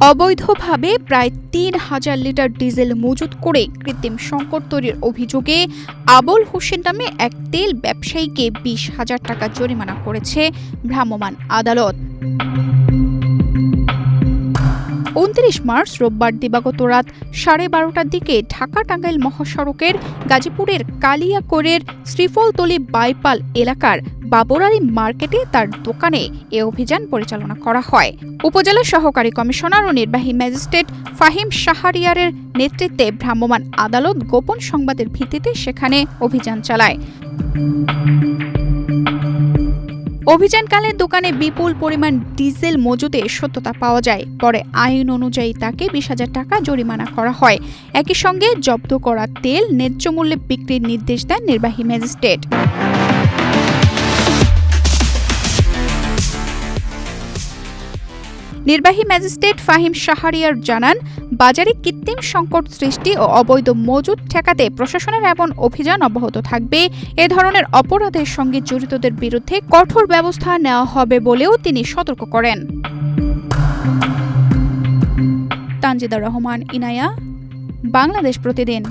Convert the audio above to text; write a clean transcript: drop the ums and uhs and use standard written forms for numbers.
অবৈধভাবে প্রায় ৩,০০০ litre diesel মজুত করে কৃত্রিম সংকট তৈরির অভিযোগে আবুল হোসেন নামে এক তেল ব্যবসায়ীকে ২০,০০০ টাকা জরিমানা করেছে ভ্রাম্যমাণ আদালত। ২৯ মার্চ রোববার দিবাগত রাত ১২:৩০টার দিকে ঢাকা-টাঙ্গাইল মহাসড়কের গাজীপুরের কালিয়াকৈরের শ্রীফলতলী বাইপাল এলাকার বাবর আলী মার্কেটে তার দোকানে এ অভিযান পরিচালনা করা হয়। উপজেলা সহকারী কমিশনার ও নির্বাহী ম্যাজিস্ট্রেট ফাহিম শাহরিয়ারের নেতৃত্বে ভ্রাম্যমাণ আদালত গোপন সংবাদের ভিত্তিতে সেখানে অভিযান চালায়। অভিযানকালে দোকানে বিপুল পরিমাণ ডিজেল মজুদের সত্যতা পাওয়া যায়। পরে আইন অনুযায়ী তাকে ২০,০০০ টাকা জরিমানা করা হয়। একই সঙ্গে জব্দ করা তেল ন্যায্য মূল্যে বিক্রির নির্দেশ দেন নির্বাহী ম্যাজিস্ট্রেট। নির্বাহী ম্যাজিস্ট্রেট ফাহিম শাহরিয়ার জানান, বাজারে কৃত্রিম সংকট সৃষ্টি ও অবৈধ মজুত ঠেকাতে প্রশাসনের এমন অভিযান অব্যাহত থাকবে। এ ধরনের অপরাধের সঙ্গে জড়িতদের বিরুদ্ধে কঠোর ব্যবস্থা নেওয়া হবে বলেও তিনি সতর্ক করেন। তানজিদা রহমান, ইনায়া, বাংলাদেশ প্রতিদিন।